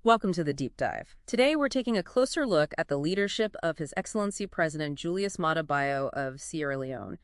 Welcome to the Deep Dive. Today we're taking a closer look at the leadership of His Excellency President Julius Maada Bio of Sierra Leone.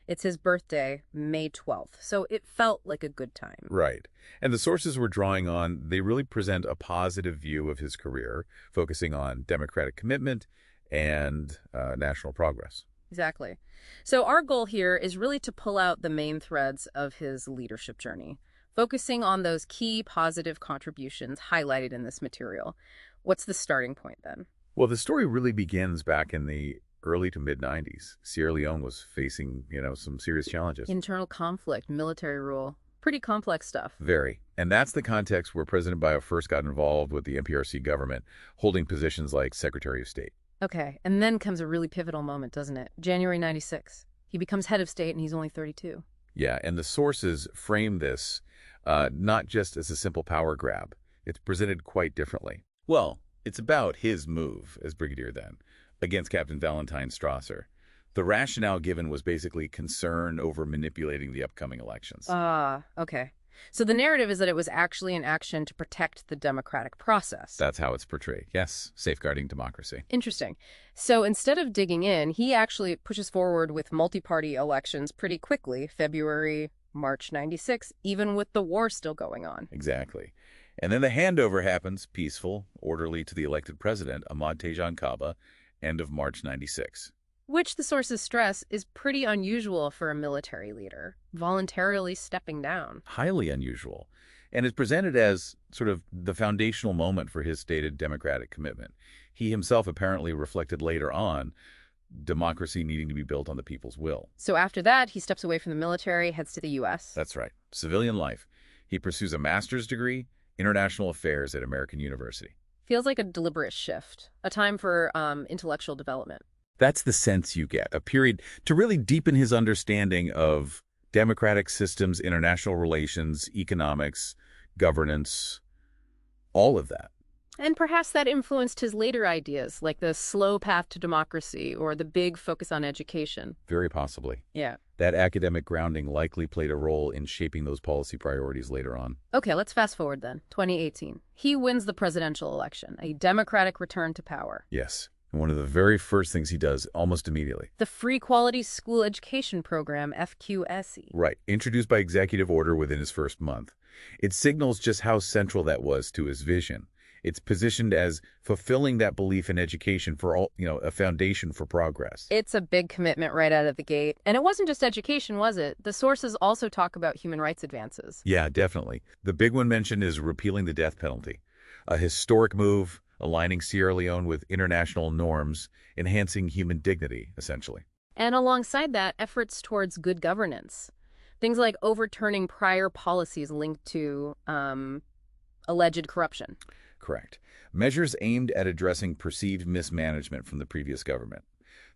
It's his birthday, May 12th, so it felt like a good time. Right. And the sources we're drawing on, they really present a positive view of his career, focusing on democratic commitment and national progress. Exactly. So our goal here is really to pull out the main threads of his leadership journey, focusing on those key positive contributions highlighted in this material. What's the starting point then? Well, the story really begins back in the early to mid-90s. Sierra Leone was facing, some serious challenges. Internal conflict, military rule, pretty complex stuff. Very. And that's the context where President Bio first got involved with the MPRC government, holding positions like Secretary of State. Okay, and then comes a really pivotal moment, doesn't it? January 96. He becomes head of state and he's only 32. Yeah, and the sources frame this not just as a simple power grab. It's presented quite differently. Well, it's about his move as brigadier then against Captain Valentine Strasser. The rationale given was basically concern over manipulating the upcoming elections. Okay. So the narrative is that it was actually an action to protect the democratic process. That's how it's portrayed. Yes, safeguarding democracy. Interesting. So instead of digging in, he actually pushes forward with multi-party elections pretty quickly, February, March 96, even with the war still going on. Exactly. And then the handover happens, peaceful, orderly, to the elected president, Ahmad Tejan Kaba, end of March 96. Which the sources stress is pretty unusual for a military leader, voluntarily stepping down. Highly unusual, and is presented as sort of the foundational moment for his stated democratic commitment. He himself apparently reflected later on democracy needing to be built on the people's will. So after that, he steps away from the military, heads to the U.S. That's right. Civilian life. He pursues a master's degree, international affairs at American University. Feels like a deliberate shift, a time for intellectual development. That's the sense you get, a period to really deepen his understanding of democratic systems, international relations, economics, governance, all of that. And perhaps that influenced his later ideas, like the slow path to democracy or the big focus on education. Very possibly. Yeah. That academic grounding likely played a role in shaping those policy priorities later on. Okay, let's fast forward then. 2018. He wins the presidential election, a democratic return to power. Yes. And one of the very first things he does almost immediately. The Free Quality School Education Program, FQSE. Right. Introduced by executive order within his first month. It signals just how central that was to his vision. It's positioned as fulfilling that belief in education for all, a foundation for progress. It's a big commitment right out of the gate. And it wasn't just education, was it? The sources also talk about human rights advances. Yeah, definitely. The big one mentioned is repealing the death penalty. A historic move, aligning Sierra Leone with international norms, enhancing human dignity, essentially. And alongside that, efforts towards good governance. Things like overturning prior policies linked to alleged corruption. Correct. Measures aimed at addressing perceived mismanagement from the previous government.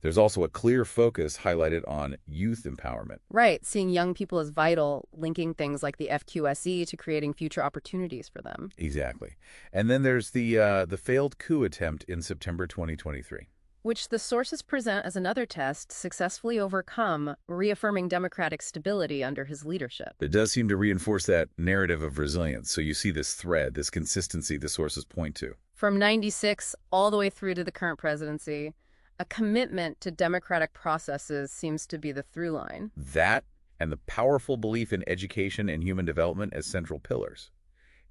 There's also a clear focus highlighted on youth empowerment. Right, seeing young people as vital, linking things like the FQSE to creating future opportunities for them. Exactly. And then there's the failed coup attempt in September 2023. Which the sources present as another test successfully overcome, reaffirming democratic stability under his leadership. It does seem to reinforce that narrative of resilience. So you see this thread, this consistency the sources point to. From 96 all the way through to the current presidency, a commitment to democratic processes seems to be the through line. That and the powerful belief in education and human development as central pillars.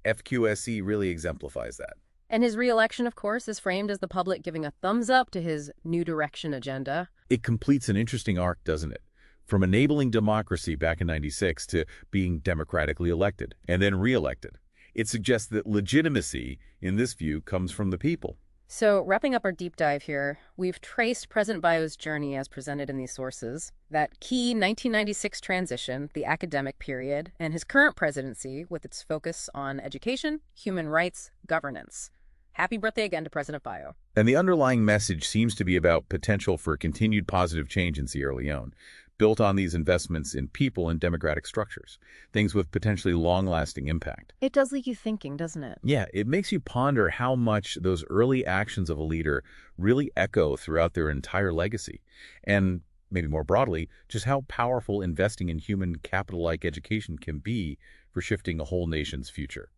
FQSE really exemplifies that. And his re-election, of course, is framed as the public giving a thumbs up to his New Direction agenda. It completes an interesting arc, doesn't it? From enabling democracy back in 96 to being democratically elected and then re-elected. It suggests that legitimacy, in this view, comes from the people. So, wrapping up our deep dive here, we've traced President Bio's journey as presented in these sources, that key 1996 transition, the academic period, and his current presidency with its focus on education, human rights, governance. Happy birthday again to President Bio. And the underlying message seems to be about potential for continued positive change in Sierra Leone, built on these investments in people and democratic structures, things with potentially long-lasting impact. It does leave you thinking, doesn't it? Yeah, it makes you ponder how much those early actions of a leader really echo throughout their entire legacy. And maybe more broadly, just how powerful investing in human capital like education can be for shifting a whole nation's future.